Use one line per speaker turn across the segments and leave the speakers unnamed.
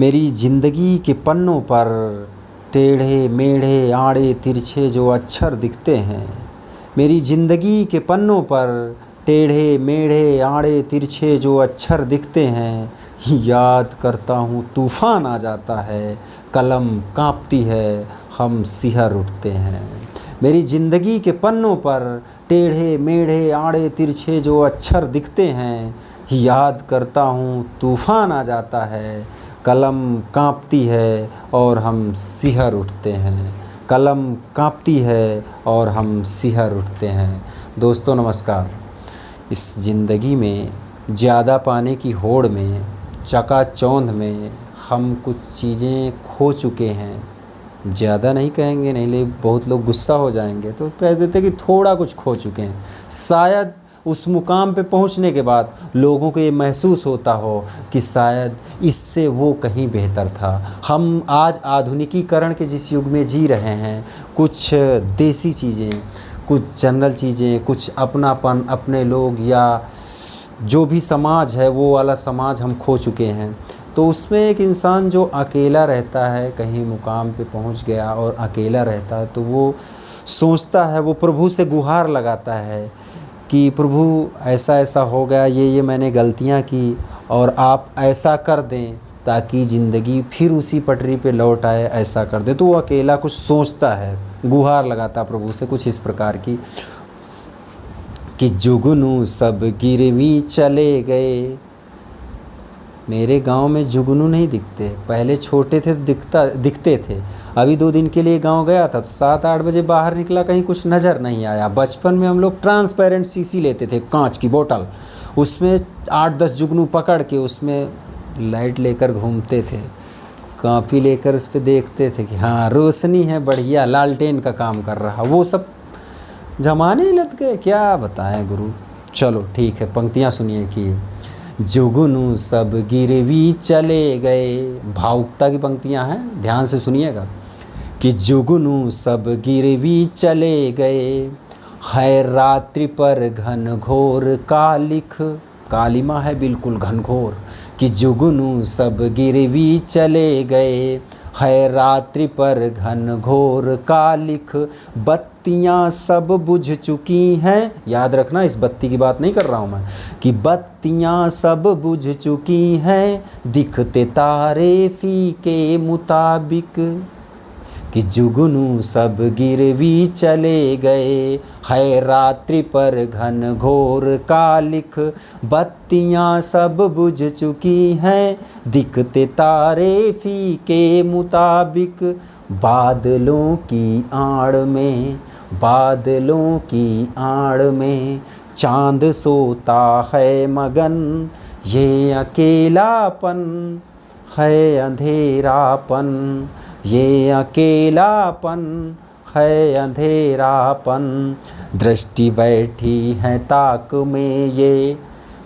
मेरी ज़िंदगी के पन्नों पर टेढ़े मेढ़े आड़े तिरछे जो अक्षर दिखते हैं, मेरी ज़िंदगी के पन्नों पर टेढ़े मेढ़े आड़े तिरछे जो अक्षर दिखते हैं, याद करता हूँ तूफ़ान आ जाता है, कलम काँपती है, हम सिहर उठते हैं। मेरी ज़िंदगी के पन्नों पर टेढ़े मेढ़े आड़े तिरछे जो अक्षर दिखते हैं, याद करता हूँ तूफ़ान आ जाता है, कलम काँपती है और हम सिहर उठते हैं। कलम काँपती है और हम सिहर उठते हैं। दोस्तों नमस्कार। इस ज़िंदगी में ज़्यादा पाने की होड़ में, चकाचौंध में हम कुछ चीज़ें खो चुके हैं। ज़्यादा नहीं कहेंगे, नहीं ले बहुत लोग गुस्सा हो जाएंगे, तो कह देते कि थोड़ा कुछ खो चुके हैं। शायद उस मुकाम पे पहुंचने के बाद लोगों को ये महसूस होता हो कि शायद इससे वो कहीं बेहतर था। हम आज आधुनिकीकरण के जिस युग में जी रहे हैं, कुछ देसी चीज़ें, कुछ जनरल चीज़ें, कुछ अपनापन, अपने लोग या जो भी समाज है वो वाला समाज हम खो चुके हैं। तो उसमें एक इंसान जो अकेला रहता है, कहीं मुकाम पे पहुंच गया और अकेला रहता है, तो वो सोचता है, वो प्रभु से गुहार लगाता है कि प्रभु ऐसा ऐसा हो गया, ये मैंने गलतियां की और आप ऐसा कर दें ताकि ज़िंदगी फिर उसी पटरी पे लौट आए, ऐसा कर दें। तो वो अकेला कुछ सोचता है, गुहार लगाता प्रभु से कुछ इस प्रकार की कि जुगनू सब गिरवी चले गए। मेरे गांव में जुगनू नहीं दिखते, पहले छोटे थे तो दिखते थे। अभी 2 दिन के लिए गांव गया था तो 7-8 बजे बाहर निकला, कहीं कुछ नज़र नहीं आया। बचपन में हम लोग ट्रांसपेरेंट शीशी लेते थे, कांच की बोतल, उसमें 8-10 जुगनू पकड़ के उसमें लाइट लेकर घूमते थे, कापी लेकर उस पर देखते थे कि हाँ रोशनी है, बढ़िया लालटेन का काम कर रहा। वो सब ज़माने ही लग गए, क्या बताएं गुरु। चलो ठीक है, पंक्तियाँ सुनिए कि जुगनू सब गिरवी चले गए। भावुकता की पंक्तियाँ हैं, ध्यान से सुनिएगा कि जुगनू सब गिरवी चले गए, है रात्रि पर घन घोर कालिख। कालिमा है बिल्कुल घनघोर कि जुगनू सब गिरवी चले गए, है रात्रि पर घन घोर कालिख। बत्तियाँ सब बुझ चुकी हैं। याद रखना, इस बत्ती की बात नहीं कर रहा हूँ मैं, कि बत्तियाँ सब बुझ चुकी हैं, दिखते तारे फीके मुताबिक। कि जुगनू सब गिरवी चले गए, है रात्रि पर घन घोर कालिख। बत्तियाँ सब बुझ चुकी हैं, दिखते तारे फीके मुताबिक। बादलों की आड़ में, बादलों की आड़ में चांद सोता है मगन। ये अकेलापन है अंधेरापन, ये अकेलापन है अंधेरापन। दृष्टि बैठी है ताक में ये,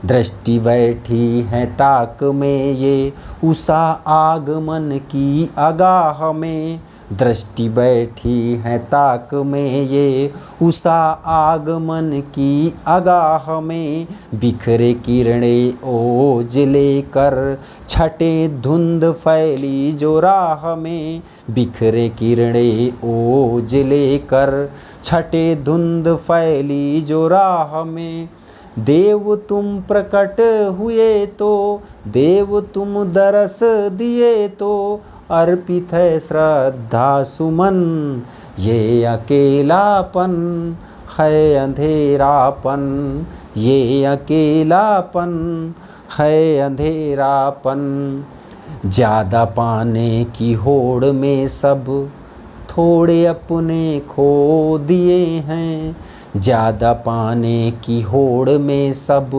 दृष्टि बैठी है ताक में ये, उषा आगमन की आगाह में। दृष्टि बैठी है ताक में ये, उषा आगमन की आगाह में। बिखरे किरणें ओज लेकर छटे धुंध फैली जो राह में। बिखरे किरणें ओज लेकर छटे धुंध फैली जो राह में। देव तुम प्रकट हुए तो, देव तुम दरस दिए तो, अर्पित है श्रद्धा सुमन। ये अकेलापन है अंधेरापन, ये अकेलापन है अंधेरापन। ज़्यादा पाने की होड़ में सब थोड़े अपने खो दिए हैं। ज़्यादा पाने की होड़ में सब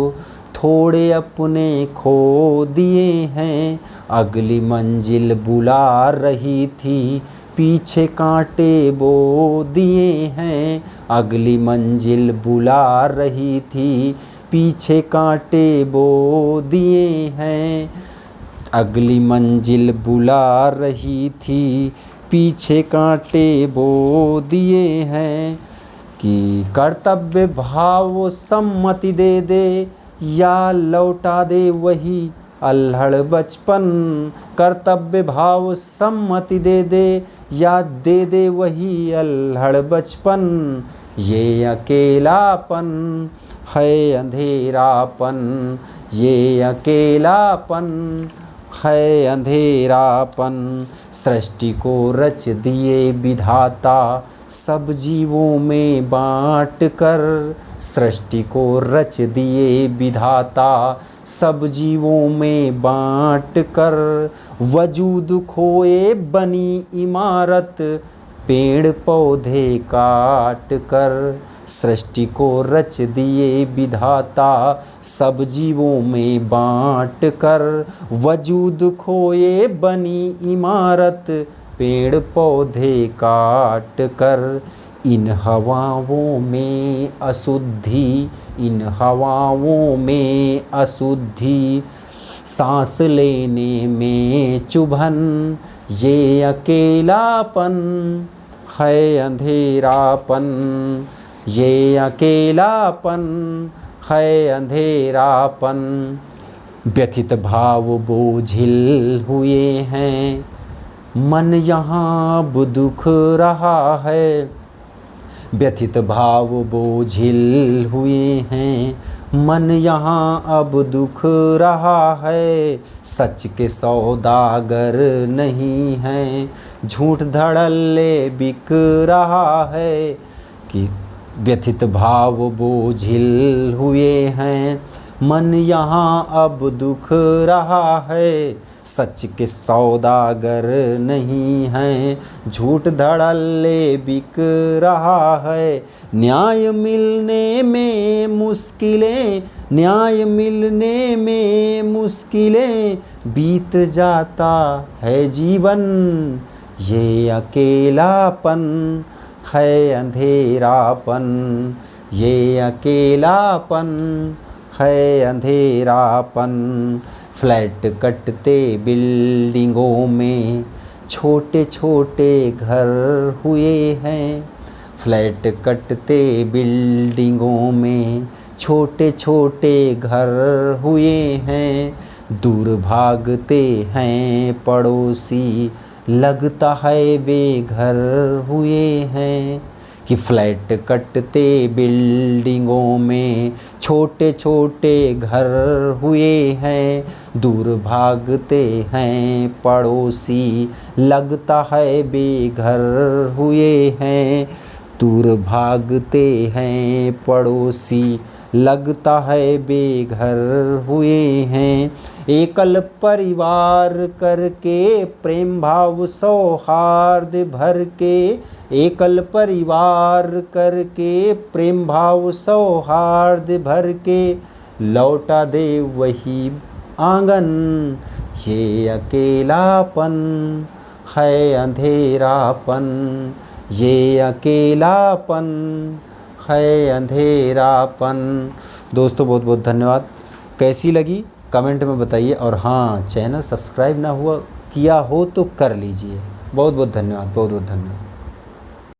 थोड़े अपने खो दिए हैं। अगली मंजिल बुला रही थी, पीछे कांटे बो दिए हैं। अगली मंजिल बुला रही थी, पीछे कांटे बो दिए हैं। अगली मंजिल बुला रही थी, पीछे कांटे बो दिए हैं। कि कर्तव्य भाव सम्मति दे दे या लौटा दे वही अल्हड़ बचपन। कर्तव्य भाव सम्मति दे दे, याद दे दे वही अल्हड़ बचपन। ये अकेलापन है अंधेरापन, ये अकेलापन है अंधेरापन। सृष्टि को रच दिए विधाता सब जीवों में बाँट कर, सृष्टि को रच दिए विधाता सब जीवों में बाँट कर। वजूद खोए बनी इमारत पेड़ पौधे काट कर, सृष्टि को रच दिए विधाता सब जीवों में बाँट कर। वजूद खोए बनी इमारत पेड़ पौधे काट कर। इन हवाओं में अशुद्धि, इन हवाओं में अशुद्धि, सांस लेने में चुभन। ये अकेलापन है अंधेरापन, ये अकेलापन है अंधेरापन। व्यथित भाव बोझिल हुए हैं, मन यहाँ अब दुख रहा है। व्यथित भाव बोझिल हुए हैं, मन यहाँ अब दुख रहा है। सच के सौदागर नहीं हैं, झूठ धड़ल्ले बिक रहा है। कि व्यथित भाव बोझिल हुए हैं, मन यहाँ अब दुख रहा है। सच के सौदागर नहीं हैं, झूठ धड़ल्ले बिक रहा है। न्याय मिलने में मुश्किलें, न्याय मिलने में मुश्किलें, बीत जाता है जीवन। ये अकेलापन है अंधेरापन, ये अकेलापन है अंधेरापन। फ्लैट कटते बिल्डिंगों में छोटे छोटे घर हुए हैं। फ्लैट कटते बिल्डिंगों में छोटे छोटे घर हुए हैं। दूर भागते हैं पड़ोसी, लगता है बेघर हुए हैं। कि फ्लैट कटते बिल्डिंगों में छोटे छोटे घर हुए हैं। दूर भागते हैं पड़ोसी, लगता है बेघर हुए हैं। दूर भागते हैं पड़ोसी, लगता है बेघर हुए हैं। एकल परिवार करके प्रेम भाव सौहार्द भर के, एकल परिवार करके प्रेम भाव सौहार्द भर के, लौटा दे वही आंगन। ये अकेलापन है अंधेरापन, ये अकेलापन है अंधेरापन। दोस्तों बहुत बहुत धन्यवाद। कैसी लगी कमेंट में बताइए, और हाँ, चैनल सब्सक्राइब ना हुआ किया हो तो कर लीजिए। बहुत बहुत धन्यवाद, बहुत बहुत धन्यवाद।